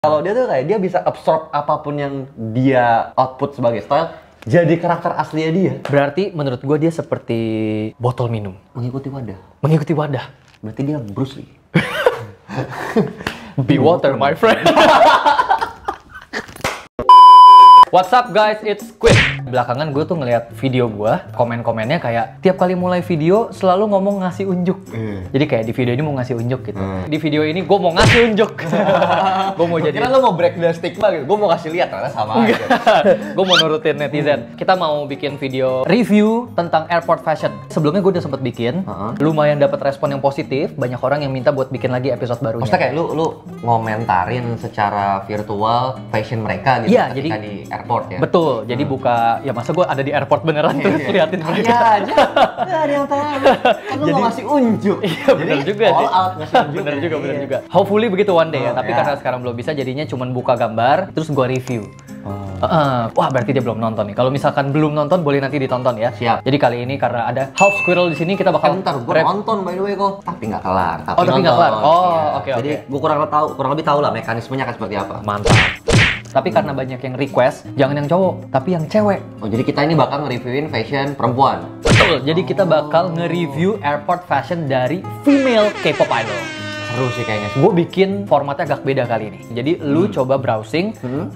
Kalau dia tuh kayak dia bisa absorb apapun yang dia output sebagai style jadi karakter aslinya dia. Berarti menurut gue dia seperti botol minum. Mengikuti wadah. Mengikuti wadah. Berarti dia Bruce Lee. Be water, my friend. What's up guys, it's Squid. Belakangan gue tuh ngeliat video gue, komen-komennya kayak tiap kali mulai video selalu ngomong ngasih unjuk. Jadi kayak di video ini mau ngasih unjuk gitu. Di video ini gue mau ngasih unjuk. Gue mau jadi. Kira lo mau break the stigma gitu. Gue mau kasih lihat karena sama aja. Gue mau nurutin netizen. Kita mau bikin video review tentang airport fashion. Sebelumnya gue udah sempet bikin, lumayan dapat respon yang positif. Banyak orang yang minta buat bikin lagi episode barunya. Maksudnya kayak lu ngomentarin secara virtual fashion mereka gitu. Iya, ketika jadi di airport ya. Betul. Jadi buka, ya masa gue ada di airport beneran terus liatin mereka. Iya aja. Nggak ada yang tahu. Kan lu mau ngasih unjuk. Iya bener juga all sih. out ngasih unjuk. Bener juga, bener juga. Hopefully begitu one day ya. Tapi iya. karena sekarang belum bisa, jadinya cuma buka gambar terus gue review. Wah berarti dia belum nonton nih. Kalau misalkan belum nonton boleh nanti ditonton ya. Siap. Jadi kali ini karena ada Half Squirrel di sini kita bakal. Bentar, gue nonton by the way kok. Tapi nggak kelar. Oh, tapi nggak kelar. Oh, oke. Jadi gue kurang lebih tahu lah mekanismenya akan seperti apa. Mantap. Tapi karena banyak yang request, jangan yang cowok, tapi yang cewek. Oh, jadi kita ini bakal nge-reviewin fashion perempuan. Betul. Jadi kita bakal nge-review airport fashion dari female K-pop idol. Seru sih kayaknya. Gue bikin formatnya agak beda kali ini. Jadi lu coba browsing 3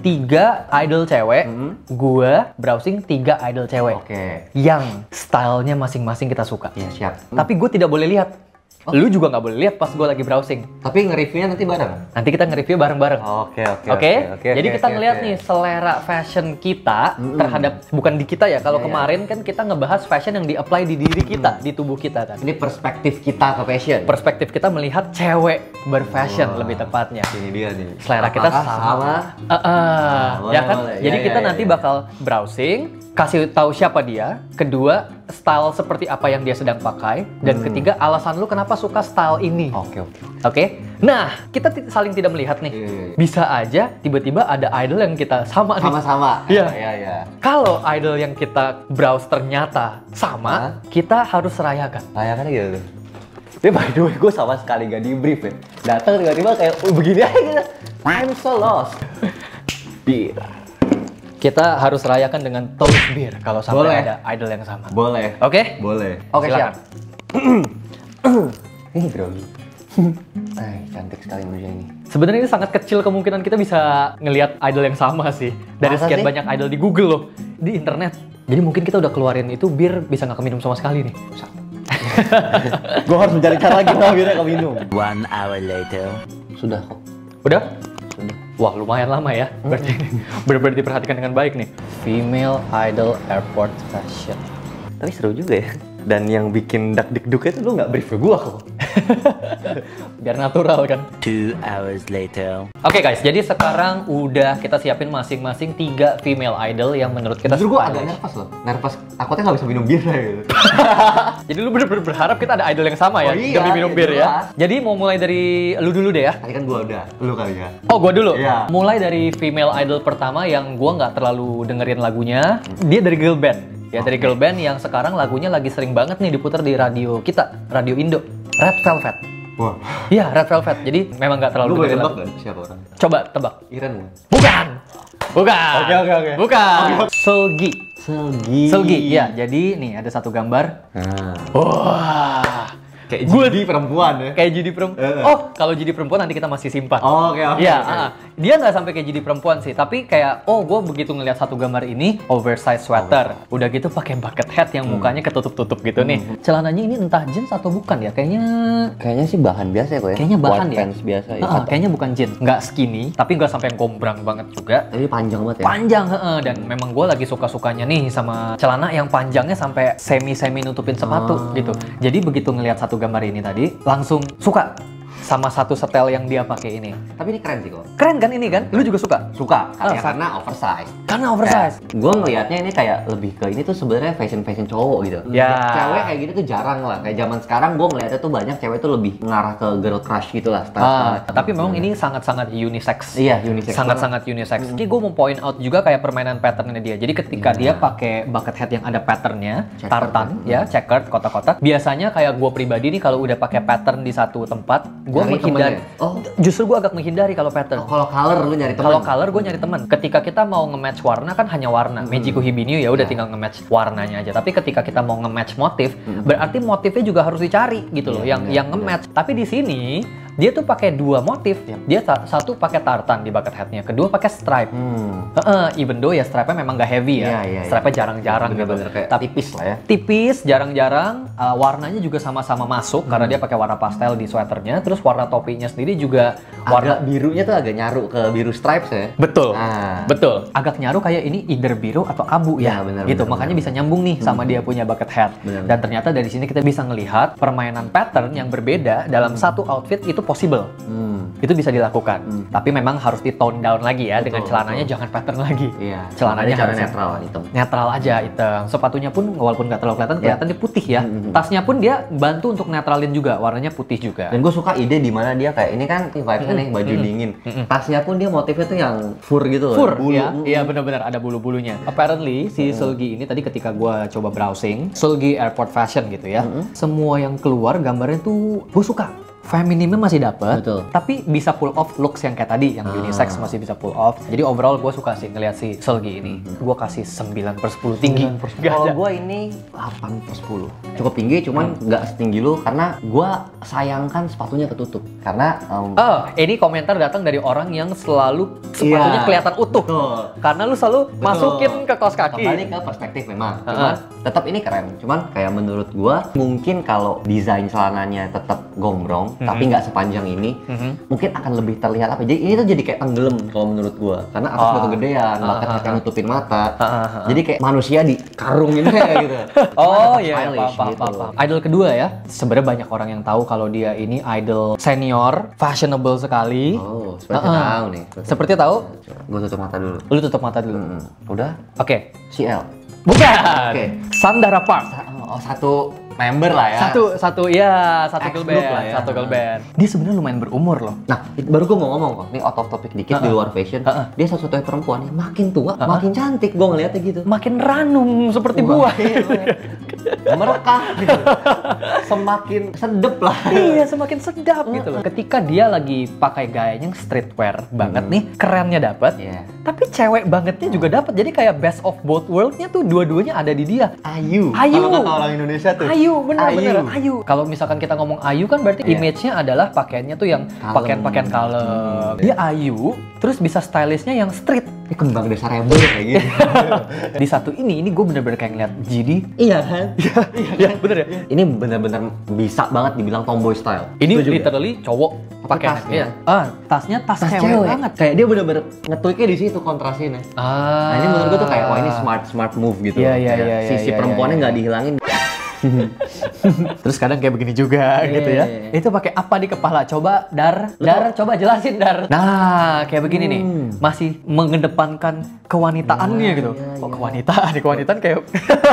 idol cewek, gue browsing 3 idol cewek. Oke. Yang stylenya masing-masing kita suka. Iya, siap. Tapi gue tidak boleh lihat. Lu juga nggak boleh lihat pas gue lagi browsing. Tapi nge-reviewnya nanti bareng? Nanti kita nge-review bareng-bareng. Oke? Jadi kita ngeliat nih selera fashion kita terhadap, bukan di kita ya. Kalau kemarin kan kita ngebahas fashion yang di-apply di diri kita, di tubuh kita kan. Ini perspektif kita ke fashion. Perspektif kita melihat cewek berfashion lebih tepatnya. Ini dia nih. Selera kita sama. Ya kan? Boleh. Jadi Ya, kita ya, nanti ya. bakal browsing, kasih tahu siapa dia. Kedua, style seperti apa yang dia sedang pakai. Dan ketiga, alasan lu kenapa suka style ini. Oke? Nah, kita saling tidak melihat nih. Bisa aja tiba-tiba ada idol yang kita sama nih. Sama-sama. Iya. Iya. Kalau idol yang kita browse ternyata sama, kita harus rayakan. Layakannya gitu. Tapi by the way, gue sama sekali gak di brief ya. Datang tiba-tiba kayak begini aja gitu. I'm so lost. Bir. Kita harus rayakan dengan toast beer kalau sampai Boleh. ada idol yang sama. Boleh. Oke? Boleh. Oke, Silakan. siap. Ini grogi. Cantik sekali manusia ini. Sebenarnya ini sangat kecil kemungkinan kita bisa ngelihat idol yang sama sih. Dari Masa sekian sih? banyak idol di Google loh, di internet. Jadi mungkin kita udah keluarin itu bir bisa nggak keminum sama sekali nih. Gue harus mencari cara lagi akhirnya kau minum. 1 hour later. Sudah kok. Udah? Sudah. Wah lumayan lama ya. Berarti benar-benar diperhatikan dengan baik nih. Female idol airport fashion. Tapi seru juga ya. Dan yang bikin dak-dik-duk itu lu nggak brief ke gua kok. Biar natural kan. 2 hours later. Oke guys, jadi sekarang udah kita siapin masing-masing 3 female idol yang menurut kita Justru gua stylish. agak nervous loh. Nervous. Takutnya nggak bisa minum bir gitu. Jadi lu bener-bener berharap kita ada idol yang sama ya? Oh iya, demi minum iya bir ya? jelas. Jadi mau mulai dari lu dulu deh ya? Tadi kan gua udah. Lu kali ya. Oh, gua dulu? Iya. Mulai dari female idol pertama yang gua nggak terlalu dengerin lagunya. Dia dari girl band. Ya, dari girl band yang sekarang lagunya lagi sering banget nih diputar di radio kita, Radio Indo. Red Velvet. Wah. Iya, Red Velvet. Jadi memang nggak terlalu Lu boleh dengerin tebak lagu. nggak siapa orang? Coba tebak. Iren nggak? Bukan! Bukan! Oke. Bukan! Seulgi. Selgi. Seulgi, ya. Jadi nih ada satu gambar. Nah. Wah! Kayak jadi perempuan ya. Kayak jadi perempuan. Oh, kalau jadi perempuan nanti kita masih simpan. Oke. Iya, dia nggak sampai kayak jadi perempuan sih, tapi kayak gue begitu ngelihat satu gambar ini oversize sweater, udah gitu pakai bucket hat yang mukanya ketutup-tutup gitu nih. Celananya ini entah jeans atau bukan ya? Kayaknya sih bahan biasa ya kok ya. Kayaknya bahan White ya. pants biasa ya. Kayaknya bukan jeans, nggak skinny, tapi nggak sampai yang gombrang banget juga. Tapi panjang banget ya. Panjang, dan memang gue lagi suka-sukanya nih sama celana yang panjangnya sampai semi nutupin sepatu gitu. Jadi begitu ngelihat satu gambar ini tadi, langsung suka sama satu setel yang dia pakai ini. Tapi ini keren sih kok. Keren kan ini kan? Lu juga suka? Suka. Ah, Karena oversize. Karena oversize. Gue ngelihatnya ini kayak lebih ke ini tuh sebenarnya fashion cowok gitu. Ya. Cewek kayak gitu tuh jarang lah. Kayak zaman sekarang gue ngelihatnya tuh banyak cewek tuh lebih mengarah ke girl crush gitu lah. Tapi memang ini sangat-sangat unisex. Iya, unisex. Sangat-sangat unisex. Jadi gue mau point out juga kayak permainan patternnya dia. Jadi ketika dia pakai bucket hat yang ada patternnya, Checkered. tartan, ya, checkered, kotak-kotak. Biasanya kayak gue pribadi nih kalau udah pakai pattern di satu tempat, Gue Nyari menghindari. temennya? Oh. Justru gue agak menghindari kalau pattern. Kalau color lu nyari teman. Kalau color gue nyari teman. Ketika kita mau nge-match warna kan hanya warna. Magiku Hibinu ya udah tinggal nge-match warnanya aja. Tapi ketika kita mau nge-match motif, berarti motifnya juga harus dicari gitu loh, yang nge-match. Tapi di sini dia tuh pakai 2 motif. Dia satu pakai tartan di bucket hat-nya, kedua pakai stripe. Even though ya stripe-nya memang gak heavy ya. Stripe-nya jarang-jarang gitu. Bener-bener kayak Tapi tipis lah ya. tipis, jarang-jarang. Warnanya juga sama-sama masuk karena dia pakai warna pastel di sweaternya. Terus warna topinya sendiri juga warna Agak birunya tuh agak nyaru ke biru stripes ya. betul, Ah. betul. Agak nyaru kayak ini either biru atau abu ya, Ya, benar, gitu. benar, Makanya bisa nyambung nih sama dia punya bucket hat. Benar. Dan ternyata dari sini kita bisa ngelihat permainan pattern yang berbeda dalam satu outfit itu possible. Itu bisa dilakukan. Tapi memang harus di tone down lagi ya, dengan celananya jangan pattern lagi. Iya. Celananya Makanya harus netral hitam. netral aja hitam. Sepatunya pun walaupun nggak terlalu kelihatan dia putih ya. Tasnya pun dia bantu untuk netralin juga, warnanya putih juga. Dan gue suka ide di mana dia kayak ini kan vibes-nya nih baju dingin. Tasnya pun dia motifnya tuh yang fur gitu loh. Fur, bulu. ya, iya benar-benar ada bulu-bulunya. Apparently si Seulgi ini tadi ketika gua coba browsing, Seulgi Airport Fashion gitu ya, semua yang keluar gambarnya tuh gue suka. Feminimnya masih dapet, Betul. tapi bisa pull off looks yang kayak tadi, yang unisex masih bisa pull off. Jadi overall gue suka sih ngeliat si Seulgi ini. Gue kasih 9/10 tinggi. Nggak Kalau ada. gue ini 8/10. Cukup tinggi, cuman nggak setinggi lu karena gue sayangkan sepatunya ketutup. Karena Ini komentar datang dari orang yang selalu sepatunya Iya, kelihatan utuh. betul. Karena lu selalu masukin ke kaos kaki. Kembali ke perspektif memang. Cuman tetap ini keren. Cuman kayak menurut gua mungkin kalau desain celananya tetap gombrong tapi nggak sepanjang ini, mungkin akan lebih terlihat apa. Jadi ini tuh jadi kayak tenggelam kalau menurut gua. Karena atasnya kegedean, bucket hat yang nutupin mata. Jadi kayak manusia dikarungin kayak gitu. Oh Cuman tetap iya, stylish paham. gitu. Idol kedua ya, sebenarnya banyak orang yang tahu kalau dia ini idol senior, fashionable sekali. Oh, seperti tahu nih. Seperti tahu, Gua tutup mata dulu. lu tutup mata dulu. Udah? Oke, CL. bukan. Oke. Sandara Park. Oh, satu member lah ya. Satu girl Ex-group band, lah ya. satu girl band. Dia sebenarnya lumayan berumur loh. Nah, baru gue mau ngomong kok, ini out of topic dikit di luar fashion. Dia satu-satunya perempuan yang makin tua, makin cantik. Gue ngeliatnya gitu. Makin ranum seperti buah. Merekah gitu. Semakin sedep lah. Iya, semakin sedap gitu loh. Ketika dia lagi pakai gayanya yang streetwear banget nih, kerennya dapat. Iya. Tapi cewek bangetnya juga dapat. Jadi kayak best of both world-nya tuh dua-duanya ada di dia. Ayu. Ayu. Kalau kata orang Indonesia tuh. Ayu, bener-bener Ayu. Ayu. Kalau misalkan kita ngomong Ayu kan berarti Iya. image-nya adalah pakaiannya tuh yang Kalem. pakaian-pakaian kalem. Dia Ayu, terus bisa stylishnya yang street. Ini kembang desa rebel kayak gitu. Di satu ini gue bener-bener kayak ngeliat GD. Iya kan? Iya, bener ya? Ini benar-benar bisa banget dibilang tomboy style. Ini Setuju nggak? literally cowok pakai tasnya. tasnya tas Tas cewek cewek banget. Kayak dia bener-bener ngetweaknya di situ kontrasinnya. Nah ini menurut gue tuh kayak wah ini smart move gitu. Iya, loh. iya, Kayak iya, sisi iya, perempuannya iya, nggak dihilangin. Terus kadang kayak begini juga gitu ya. iya. Itu pakai apa di kepala? Coba Dar, coba jelasin Dar. Nah, kayak begini nih. Masih mengedepankan kewanitaannya gitu. Kok kewanitaan? Kewanitaan kayak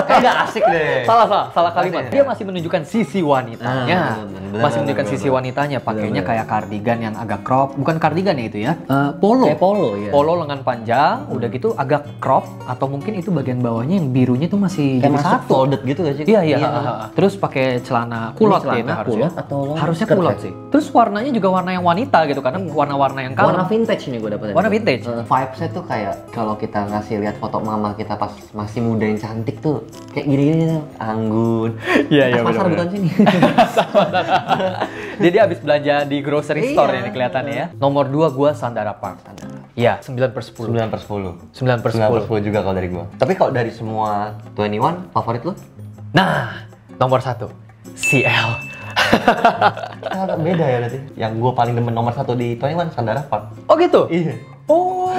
Kayak nggak asik deh. salah kalimat. Dia masih menunjukkan sisi wanitanya. bener, Masih menunjukkan bener, sisi wanitanya. Pakainya bener. kayak kardigan yang agak crop. Bukan kardigan ya itu ya. Polo. Kayak polo ya. Polo lengan panjang, udah gitu agak crop atau mungkin itu bagian bawahnya yang birunya tuh masih Kayak jadi masuk satu. folded gitu gak sih? Iya. Terus pakai celana kulot celana kayaknya harusnya. kulot atau long Harusnya skirt kulot ya? sih. Terus warnanya juga warna yang wanita gitu karena warna-warna yang kalem. Warna vintage nih gue dapetnya. Warna vintage. Vibes-nya tuh kayak kalau kita ngasih lihat foto mama kita pas masih muda yang cantik tuh kayak gini-gini tuh. Anggun. Iya, iya, Tas pasar bener-bener. bukan sini. Jadi abis belanja di grocery store ini kelihatannya ya. Nomor 2 gua Sandara Park. Iya, 9/10. 9/10. 9/10. 9/10 juga kalau dari gua. Tapi kalau dari semua 21 favorit lu? Nah, nomor 1 CL. Agak beda ya berarti. Yang gua paling demen nomor 1 di 21 Sandara Park. Oh gitu? Iya. Oh,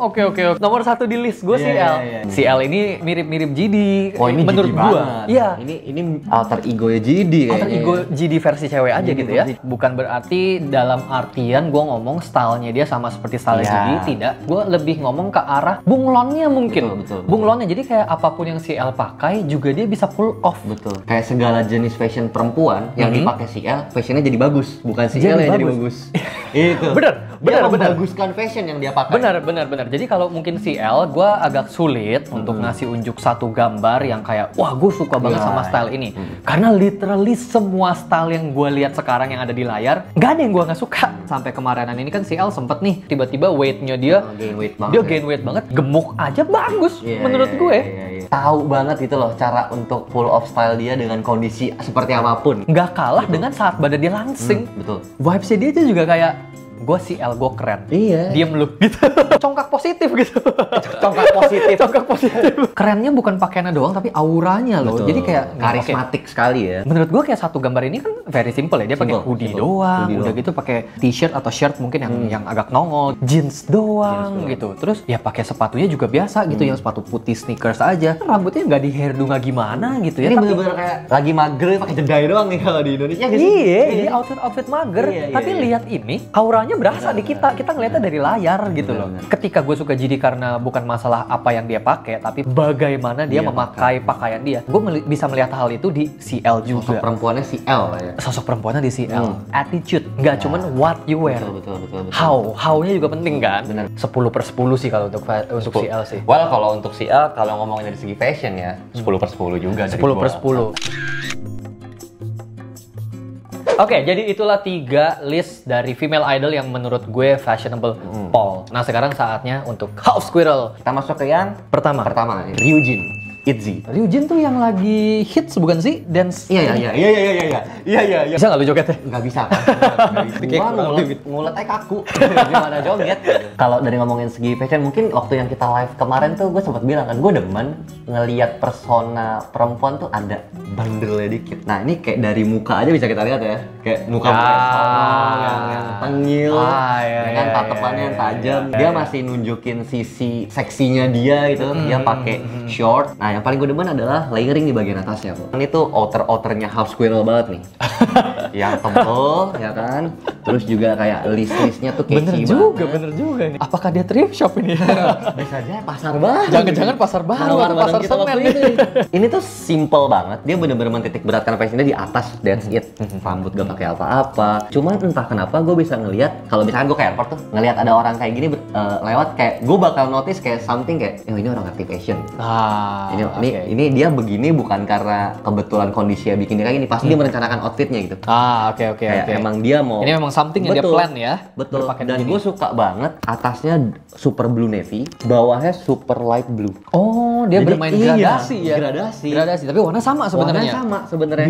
oke. Nomor 1 di list gue Iya, CL. iya, iya. CL ini mirip-mirip GD. Oh ini menurut GD gua. banget. Iya. Ini alter ego ya GD kayaknya. Alter ego GD versi cewek aja GD gitu ya. versi- Bukan berarti dalam artian gue ngomong stylenya dia sama seperti style Iya. GD, tidak. Gue lebih ngomong ke arah bunglonnya mungkin. Betul. Bunglonnya jadi kayak apapun yang CL pakai juga dia bisa pull off. Betul. Kayak segala jenis fashion perempuan yang dipakai CL, fashionnya jadi bagus, bukan Jadi CL yang jadi bagus. bagus. Itu. Bener. Dia membaguskan fashion yang dia pakai. Benar. Jadi kalau mungkin CL, gue agak sulit untuk ngasih unjuk satu gambar yang kayak, wah gue suka banget sama style ini. Karena literally semua style yang gue lihat sekarang yang ada di layar, nggak ada yang gue nggak suka. Sampai kemarinan ini kan CL sempet nih, tiba-tiba weightnya dia, gain weight banget, gemuk aja bagus menurut gue. Tahu banget gitu loh cara untuk pull off style dia dengan kondisi seperti apapun. Nggak kalah dengan saat badan dia langsing. Betul. Vibes-nya dia tuh juga kayak, gue CL, gue keren. Iya. Diem lu gitu. Congkak positif gitu. Congkak positif. Congkak positif. Kerennya bukan pakaiannya doang tapi auranya loh. Betul. Jadi kayak karismatik sekali ya. Menurut gue kayak satu gambar ini kan very simple ya. Dia pakai hoodie doang, udah gitu pakai t-shirt atau shirt mungkin yang agak nongol, jeans doang gitu. Terus ya pakai sepatunya juga biasa gitu, yang sepatu putih sneakers aja. Rambutnya nggak di hairdo nggak gimana gitu ya. Ini bener-bener kayak lagi mager pakai jedai doang nih kalau di Indonesia. Iya, ini outfit mager. Tapi lihat ini, auranya berasa di kita ngeliatnya dari layar gitu loh. Ketika gue suka JD karena bukan masalah apa yang dia pakai, tapi bagaimana dia memakai pakaian dia. Gue bisa melihat hal itu di CL juga. Sosok perempuannya CL ya. Sosok perempuannya di CL. Attitude, nggak cuman what you wear. Betul. How-nya juga penting kan. Bener. 10/10 sih kalau untuk CL sih. Well, kalau untuk CL, kalau ngomongin dari segi fashion ya, 10/10 juga. 10/10. Oke, jadi itulah 3 list dari female idol yang menurut gue fashionable Paul. Nah, sekarang saatnya untuk House Squirrel. Kita masuk ke yang Pertama, Ryujin, ITZY. Ryujin tuh yang lagi hits bukan sih? Dance. Iya. Bisa nggak lu joget ya? Nggak bisa kan? Gua ngulet aja kaku. Gimana joget? Kalau dari ngomongin segi fashion, mungkin waktu yang kita live kemarin tuh gue sempat bilang kan, gue demen ngelihat persona perempuan tuh ada bandelnya dikit. Nah ini kayak dari muka aja bisa kita lihat ya, kayak muka yang tengil, dengan tatapannya yang tajam. Dia masih nunjukin sisi seksinya dia gitu. Dia pakai short. Nah yang paling gue demen adalah layering di bagian atasnya. Ini tuh outernya House Squirrel banget nih. Yang tebel ya kan. Terus juga kayak list-listnya tuh catchy banget. Bener juga nih. Apakah dia thrift shop ini? Bisa aja pasar baru. Jangan-jangan pasar baru atau pasar semen nih. Ini tuh simple banget. Dia bener-bener mentitik beratkan fashionnya di atas. That's it. Rambut gak pakai apa-apa. Cuman entah kenapa gue bisa ngelihat kalau misalkan gue ke airport tuh ngelihat ada orang kayak gini lewat, kayak gue bakal notice kayak something kayak, oh ini orang active fashion. Ini dia begini bukan karena kebetulan kondisinya bikin dia kayak gini. Pasti dia merencanakan outfitnya gitu. Oke. Emang dia mau. Ini memang something yang dia plan ya. Betul. Dan gue suka banget atasnya super blue navy, bawahnya super light blue. Oh, dia bermain gradasi ya. Gradasi. Tapi warna sama sebenarnya.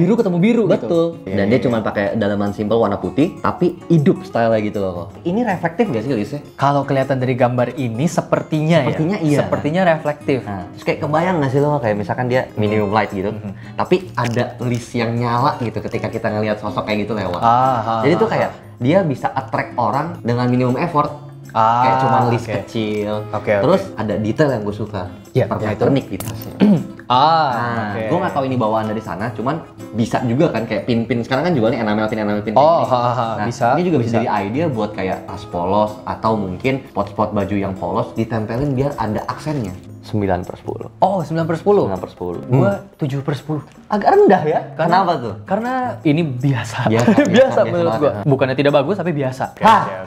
Biru ketemu biru. Betul. Gitu. Dan dia cuma pakai dalaman simple warna putih, tapi hidup style-nya gitu loh. Ini reflektif gak sih Lise? Kalau kelihatan dari gambar ini sepertinya iya. Sepertinya reflektif. Nah, terus kayak kebayang gak sih lo kayak misalkan dia minimum light gitu, tapi ada list yang nyala gitu ketika kita ngelihat sosok kayak gitu lewat. Jadi tuh kayak dia bisa attract orang dengan minimum effort. Kayak cuma list kecil. Terus ada detail yang gue suka. Permatronic di tasnya. Gue nggak tahu ini bawaan dari sana, cuman bisa juga kan kayak pin-pin sekarang kan jualnya enamel pin. Bisa. Ini juga bisa jadi idea buat kayak tas polos atau mungkin spot-spot baju yang polos ditempelin biar ada aksennya. 9/10. Oh, 9/10. 9/10. Gua 7/10. Agak rendah ya? Kenapa tuh? Karena ini biasa. Biasa menurut gua. Bukannya tidak bagus tapi biasa.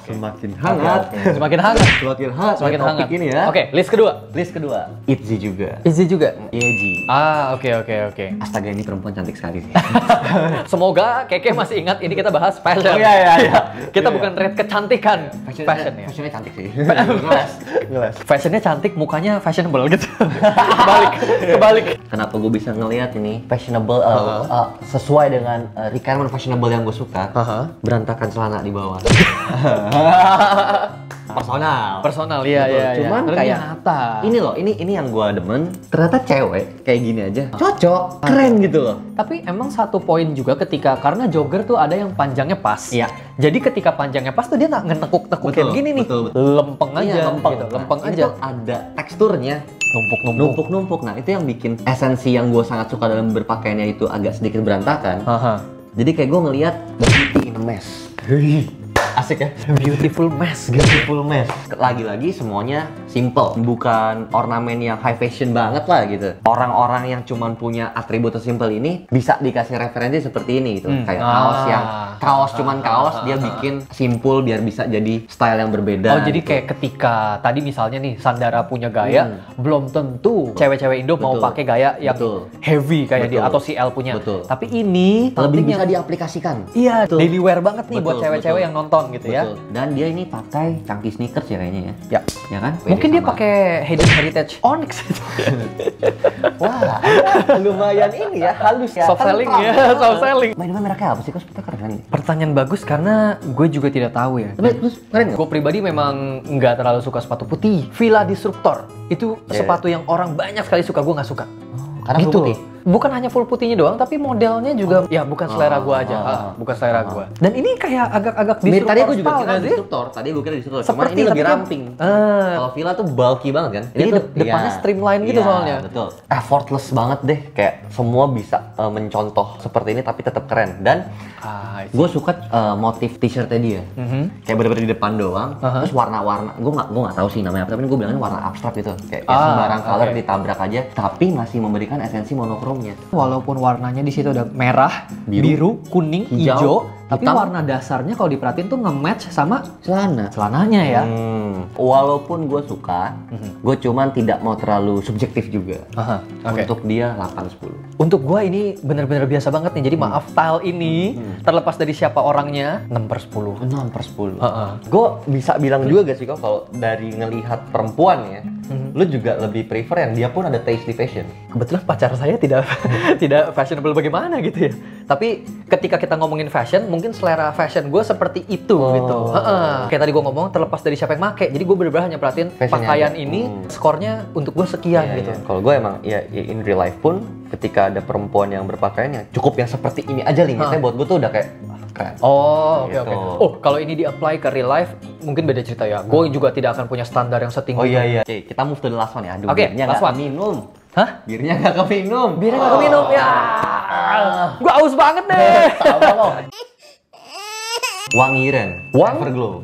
Semakin hangat. Semakin hangat. Semakin hangat ini ya. Oke, list kedua. ITZY juga. ITZY. Oke. Astaga, ini perempuan cantik sekali sih. Semoga Keke masih ingat ini kita bahas fashion. Kita bukan rate kecantikan. Fashion ya. Fashionnya cantik sih. Ngeles. Fashionnya cantik, mukanya fashionable gitu. Kebalik. Kenapa gue bisa ngelihat ini fashionable sesuai dengan requirement fashionable yang gue suka? Berantakan celana di bawah. Personal, iya. Cuman kayak ini loh, ini yang gue demen. Ternyata cewek kayak gini aja cocok, keren gitu loh. Tapi emang satu poin juga karena jogger tuh ada yang panjangnya pas. Iya. Jadi ketika panjangnya pas tuh dia nggak ngenekuk-nekuk kayak gini nih. Betul. Lempeng aja. Lempeng aja. Itu ada teksturnya. Numpuk. Nah itu yang bikin esensi yang gue sangat suka dalam berpakaiannya itu agak sedikit berantakan. Jadi kayak gue ngelihat beauty in a mess. Asik ya? Beautiful mess. Beautiful mess. Lagi-lagi semuanya simple, bukan ornamen yang high fashion banget lah gitu. Orang-orang yang cuman punya atribut simple ini bisa dikasih referensi seperti ini gitu. Kayak kaos cuman kaos dia bikin simple biar bisa jadi style yang berbeda. Oh, jadi gitu. kayak ketika tadi misalnya nih Sandara punya gaya, belum tentu cewek-cewek Indo mau pakai gaya yang heavy kayak dia atau si L punya. Tapi ini lebih bisa diaplikasikan. Iya, daily wear banget nih buat cewek-cewek yang nonton gitu ya. Dan dia ini pakai chunky sneakers ya kayaknya ya. Ya kan? Mungkin dia pakai Hayden Heritage Onyx. Wah, lumayan ini ya, halus ya. Soft selling ya, soft selling. By the way, mereknya apa sih? Kok sepatu keren nih? Pertanyaan bagus karena gue juga tidak tahu ya. Tapi terus keren nggak? Gue pribadi memang nggak terlalu suka sepatu putih. Villa Disruptor itu sepatu yang orang banyak sekali suka, gue nggak suka. Karena gitu. full putih. Bukan hanya full putihnya doang, tapi modelnya juga ya bukan selera gua aja. Bukan selera gua. Dan ini kayak agak-agak disruptor. Tadi aku juga style, kira sih? disruptor. Tadi gue kira disruptor. Cuma Seperti ini lebih tapi ramping. Kalau Villa tuh bulky banget kan. Ini depannya streamline gitu soalnya. Betul. Effortless banget deh. Kayak semua bisa mencontoh seperti ini tapi tetap keren. Dan gue suka motif t-shirtnya dia. Kayak bener-bener di depan doang. Terus warna-warna. Gue nggak tahu sih namanya apa. Tapi gue bilangnya warna abstrak gitu. Kayak sembarang color ditabrak aja. Tapi masih memberikan esensi monokromnya. Walaupun warnanya di situ ada merah, biru, kuning, hijau, tapi warna dasarnya kalau diperhatiin tuh nge-match sama celananya ya. Walaupun gue suka, gue cuman tidak mau terlalu subjektif juga. Untuk dia 8-10. Untuk gue ini bener-bener biasa banget nih. Jadi maaf, style ini terlepas dari siapa orangnya 6/10. 6/10. Gue bisa bilang juga gak sih kok kalau dari ngelihat perempuan ya, lu juga lebih prefer yang dia pun ada taste di fashion. Kebetulan pacar saya tidak tidak fashionable bagaimana gitu ya. Tapi ketika kita ngomongin fashion, mungkin selera fashion gue seperti itu gitu. Kayak tadi gue ngomong terlepas dari siapa yang make. Jadi gue bener-bener hanya perhatiin pakaian ini skornya untuk gue sekian gitu. Kalau gue emang ya in real life pun ketika ada perempuan yang berpakaian yang cukup yang seperti ini aja limitnya buat gue tuh udah kayak keren. Oke. Oh, kalau ini di-apply ke real life mungkin beda cerita ya. Gue juga tidak akan punya standar yang setinggi itu. Oke, kita move to the last one ya. Aduh, Oke, birnya last nggak one. minum. Hah? Birnya nggak keminum. Birnya nggak keminum ya. Gue aus banget deh. Wangiren, Everglow.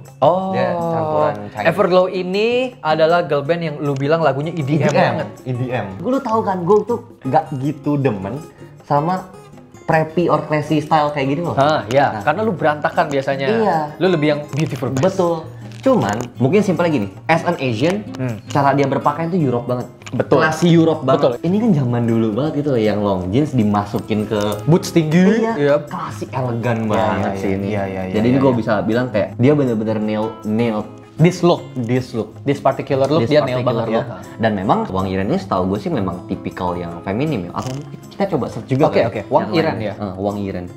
Dia campuran Chinese. Everglow ini adalah girl band yang lu bilang lagunya EDM banget. EDM. Gue lu tahu kan, gue tuh nggak gitu demen sama preppy or classy style kayak gini loh. Iya, karena lu berantakan biasanya. Iya. Lu lebih yang beautiful best. Betul. Cuman mungkin simpel gini, as an Asian, cara dia berpakaian tuh Europe banget. Betul. Classy Europe banget. Betul. Ini kan zaman dulu banget gitu loh, yang long jeans dimasukin ke boots tinggi. Iya. Klasik elegan banget sih ini. Iya. Jadi gue bisa bilang kayak dia bener-bener nail This look. This particular look dia nail banget ya. Dan memang Wang Yiren ini setahu gue sih memang tipikal yang feminim ya. Atau kita coba search juga. Oke. Wang Yiren ya. Wang Yiren.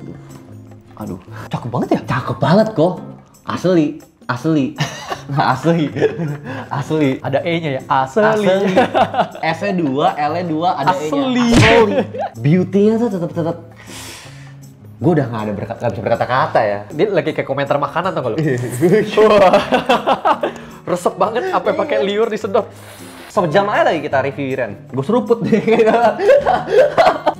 Aduh, Cakep banget ya? cakep banget kok. Asli. Asli. Ada E-nya ya. Asli. S-nya 2, L-nya 2, ada E-nya. Asli. Beauty-nya tuh tetap gue udah nggak bisa berkata-kata ya. Dia lagi kayak komentar makanan tau gak lu? Resep banget, apa yang pakai liur disedot. Sejam aja lagi kita review Yiren. Gue seruput deh.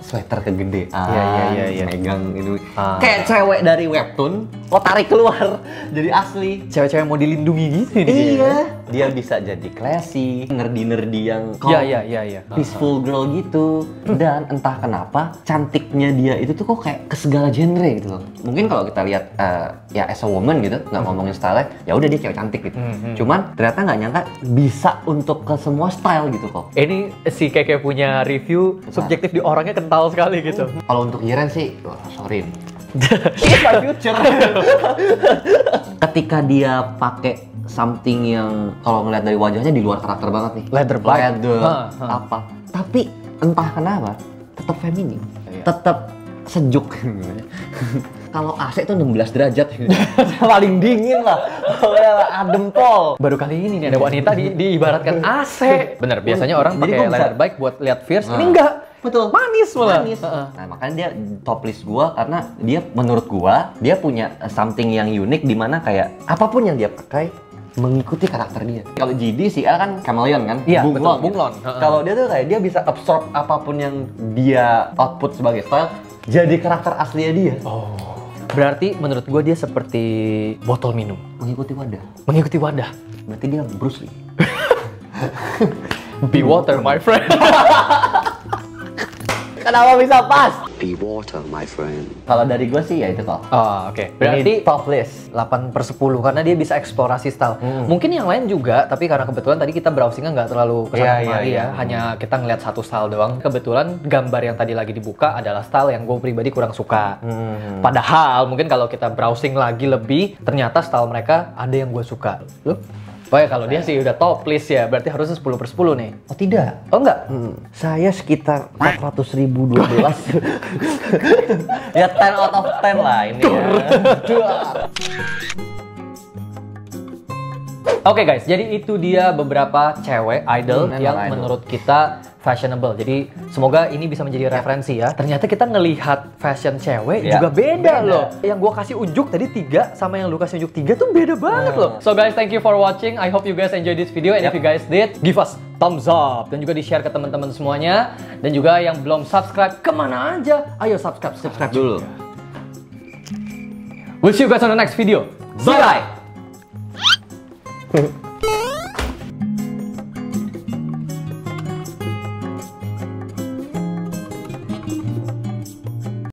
Sweater kegedean. Iya. Megang itu. Kayak cewek dari webtoon, lo tarik keluar jadi asli. Cewek-cewek mau dilindungi gitu nih. Iya. Dia bisa jadi classy, nerdy yang Iya. peaceful girl gitu. Dan entah kenapa cantiknya dia itu tuh kok kayak ke segala genre gitu loh. Mungkin kalau kita lihat ya as a woman gitu, nggak ngomongin style, ya udah dia cewek cantik gitu. Cuman ternyata nggak nyangka bisa untuk ke semua style gitu kok. Ini si Keke punya review subjektif di orangnya kental sekali gitu. Kalau untuk Yiren sih, sorry. It's my future. Ketika dia pakai something yang kalau ngeliat dari wajahnya di luar karakter banget nih. Leather apa. Tapi entah kenapa tetap feminim. Tetap sejuk. Kalau AC tuh 16 derajat. Paling dingin lah. Adem pol. Baru kali ini nih ada wanita diibaratkan AC. Bener, biasanya orang pakai leather bike buat lihat fierce. Ini enggak. Betul. Manis malah. Nah, makanya dia top list gua karena dia menurut gua dia punya something yang unik di mana kayak apapun yang dia pakai mengikuti karakter dia. Kalau GD si L kan chameleon kan? Iya, bunglon. betul, bunglon. Kalau dia tuh kayak dia bisa absorb apapun yang dia output sebagai style jadi karakter aslinya dia. Berarti menurut gue dia seperti botol minum. Mengikuti wadah. Mengikuti wadah. Berarti dia Bruce Lee. Be water, my friend. Kenapa bisa pas? Be water, my friend. Kalau dari gue sih ya itu kok. Oh, oke. Berarti top list 8/10 karena dia bisa eksplorasi style. Mungkin yang lain juga, tapi karena kebetulan tadi kita browsingnya nggak terlalu kesana kemari ya. Hanya kita ngeliat satu style doang. Kebetulan gambar yang tadi lagi dibuka adalah style yang gue pribadi kurang suka. Padahal mungkin kalau kita browsing lagi lebih, ternyata style mereka ada yang gue suka. Loh? Oh ya kalau dia sih udah top list ya, berarti harusnya 10/10 nih. Oh tidak. Oh enggak? Saya sekitar 400.000 12. Ya 10 out of 10 lah ini ya. Oke guys, jadi itu dia beberapa cewek idol yang idol. menurut kita fashionable. Jadi semoga ini bisa menjadi referensi ya. Ternyata kita ngelihat fashion cewek juga beda loh. Yang gua kasih unjuk tadi 3 sama yang lu kasih unjuk 3 tuh beda banget loh. So guys, thank you for watching. I hope you guys enjoy this video and if you guys did, give us thumbs up dan juga di-share ke teman-teman semuanya. Dan juga yang belum subscribe, kemana aja? Ayo subscribe Dulu. We'll see you guys on the next video. Bye.